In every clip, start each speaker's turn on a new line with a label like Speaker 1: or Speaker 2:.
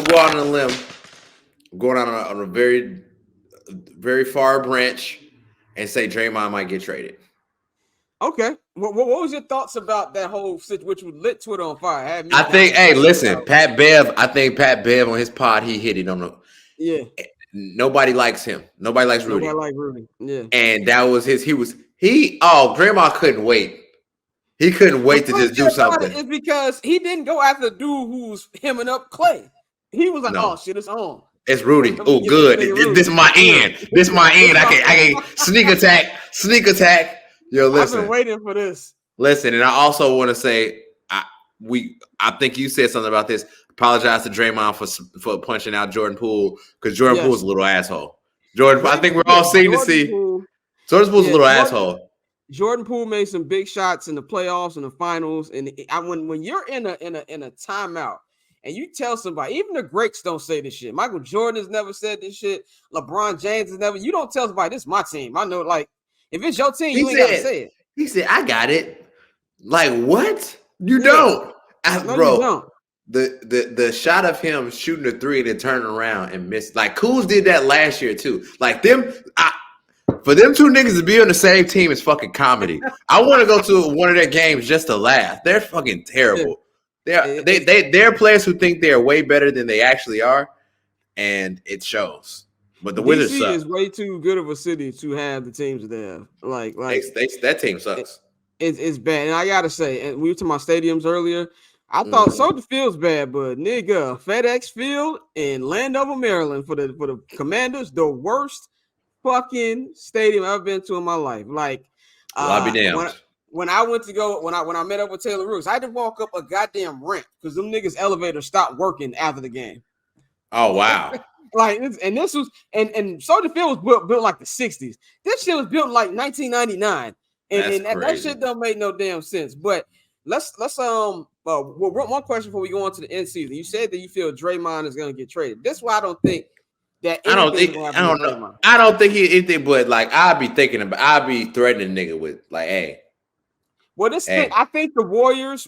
Speaker 1: gonna go out on a limb. I'm going out on a very, very far branch and say Draymond might get traded.
Speaker 2: Okay. What was your thoughts about that whole situation, which lit Twitter on fire?
Speaker 1: I think, listen, Pat Bev. I think Pat Bev on his pod, he hit it on the.
Speaker 2: Yeah.
Speaker 1: Nobody likes him. Nobody likes Rudy.
Speaker 2: Nobody likes Rudy. Yeah.
Speaker 1: And that was his. Draymond couldn't wait. He couldn't wait to just do something.
Speaker 2: It's because he didn't go after the dude who's hemming up Clay. He was like, "Oh shit, it's on.
Speaker 1: It's Rudy. Oh, good. This is my end. This is my end. I can sneak attack. Yo, listen.
Speaker 2: I've been waiting for this.
Speaker 1: Listen, and I also want to say, I think you said something about this. Apologize to Draymond for punching out Jordan Poole because Jordan Poole's a little asshole. I think we're all seeing to see. Jordan Poole's a little asshole.
Speaker 2: Jordan Poole made some big shots in the playoffs and the finals, and when you're in a timeout and you tell somebody, even the greats don't say this shit. Michael Jordan has never said this shit. LeBron James has never. You don't tell somebody, this is my team. I know, like, if it's your team, you ain't got to say it.
Speaker 1: He said, I got it. Like, what? You don't. Bro, you don't. The shot of him shooting a three and then turning around and miss. Like, Kuz did that last year, too. Like, for them two niggas to be on the same team is fucking comedy. I want to go to one of their games just to laugh. They're fucking terrible. They're players who think they're way better than they actually are, and it shows. But the Wizards suck.
Speaker 2: Is way too good of a city to have the teams they have. Like
Speaker 1: that team sucks.
Speaker 2: It's bad, and I gotta say, and we were talking about stadiums earlier. I thought Soldier Field's bad, but nigga, FedEx Field in Landover, Maryland, for the Commanders, the worst fucking stadium I've been to in my life. Like,
Speaker 1: I'll be damned.
Speaker 2: When I met up with Taylor Rooks, I had to walk up a goddamn ramp because them niggas elevators stopped working after the game.
Speaker 1: Oh wow.
Speaker 2: Like, and this was and Soldier Field was built like the 60s. This shit was built in like 1999. And that shit don't make no damn sense. But let's one question before we go on to the end season. You said that you feel Draymond is gonna get traded. This is why I don't think that
Speaker 1: I don't know. I don't think anything, but like I'd be threatening the nigga with like, hey.
Speaker 2: Well, thing, I think the Warriors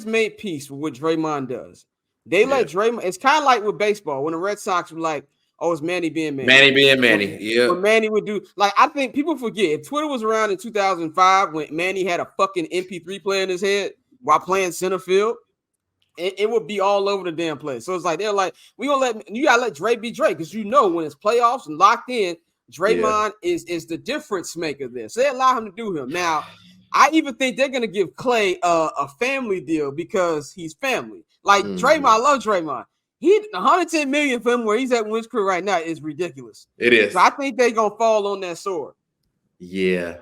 Speaker 2: made peace with what Draymond does. They let Draymond. It's kind of like with baseball when the Red Sox were like, "Oh, it's Manny being Manny."
Speaker 1: Manny being Manny. Yeah.
Speaker 2: What Manny would do. Like, I think people forget if Twitter was around in 2005 when Manny had a fucking MP3 player in his head while playing center field, it would be all over the damn place. So it's like they're like, you gotta let Dre be Dre because you know when it's playoffs and locked in, Draymond is the difference maker there. So they allow him to do him now. I even think they're gonna give Clay a family deal because he's family. Like Draymond, I love Draymond. He 110 million for him where he's at Wins career right now is ridiculous.
Speaker 1: It is.
Speaker 2: So I think they're gonna fall on that sword.
Speaker 1: Yeah.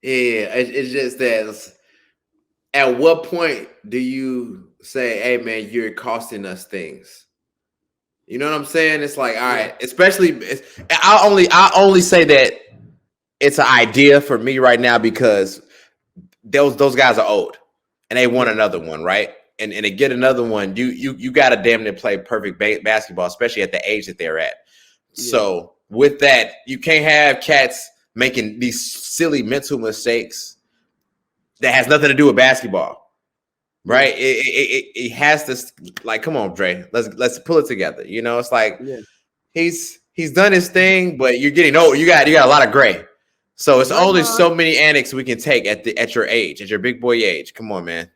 Speaker 1: It's just that. At what point do you say, "Hey man, you're costing us things"? You know what I'm saying? It's like, all right, especially I only say that it's an idea for me right now because those guys are old and they want another one, right? And to get another one, you got to damn near play perfect basketball, especially at the age that they're at. Yeah. So with that, you can't have cats making these silly mental mistakes that has nothing to do with basketball, right? It has to, like, come on, Dre, let's pull it together. You know, it's like he's done his thing, but you're getting old. You got a lot of gray. So it's only so many antics we can take at your age, at your big boy age. Come on, man.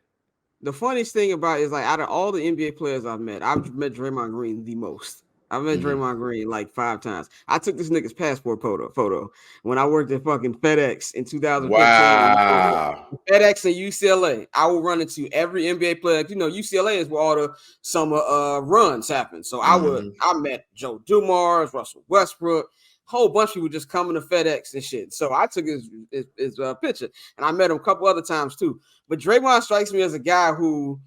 Speaker 2: The funniest thing about it is, like, out of all the NBA players I've met Draymond Green the most. I've met Draymond Green like 5 times. I took this nigga's passport photo when I worked at fucking FedEx in 2015.
Speaker 1: Wow.
Speaker 2: FedEx and UCLA. I will run into every NBA player. You know, UCLA is where all the summer runs happen. So I met Joe Dumars, Russell Westbrook, whole bunch of people just coming to FedEx and shit. So I took his picture, and I met him a couple other times too. But Draymond strikes me as a guy who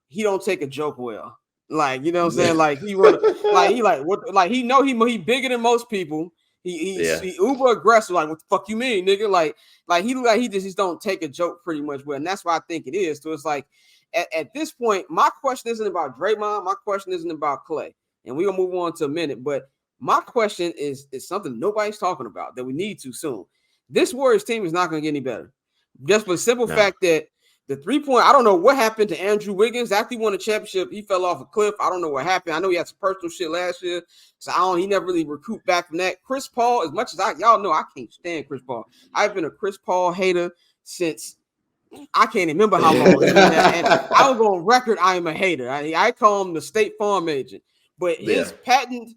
Speaker 2: he don't take a joke well. Like, you know what I'm saying? Like he bigger than most people. He uber aggressive. Like, what the fuck you mean, nigga? Like he just don't take a joke pretty much well, and that's why I think it is. So it's like at this point, my question isn't about Draymond. My question isn't about Clay, and we're gonna move on to a minute. But my question is something nobody's talking about that we need to soon. This Warriors team is not gonna get any better, just for the simple fact that The 3-point, I don't know what happened to Andrew Wiggins. After he won a championship, he fell off a cliff. I don't know what happened. I know he had some personal shit last year, so he never really recouped back from that. Chris Paul, as much as y'all know, I can't stand Chris Paul. I've been a Chris Paul hater since I can't remember how long. And I was on record, I am a hater. I call him the State Farm agent. But his patent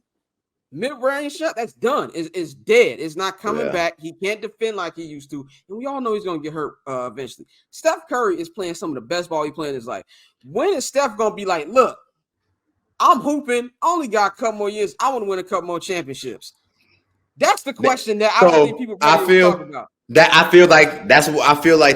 Speaker 2: mid-range shot, that's done. It's dead. It's not coming back. He can't defend like he used to. And we all know he's going to get hurt eventually. Steph Curry is playing some of the best ball he played in his life. When is Steph going to be like, look, I'm hooping. I only got a couple more years. I want to win a couple more championships. That's the question that I think people probably talk about.
Speaker 1: I feel like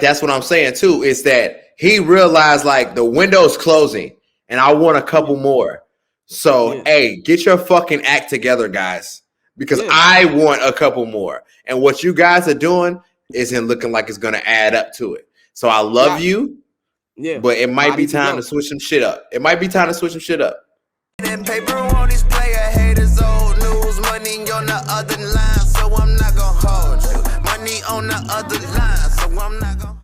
Speaker 1: that's what I'm saying too, is that he realized like the window's closing and I want a couple more. So, hey, get your fucking act together, guys, because I want a couple more. And what you guys are doing isn't looking like it's going to add up to it. So I love you, but it might be time to switch some shit up. Paper on these player haters, old news, money on the other line, so I'm not going to hold you. Money on the other line, so I'm not going to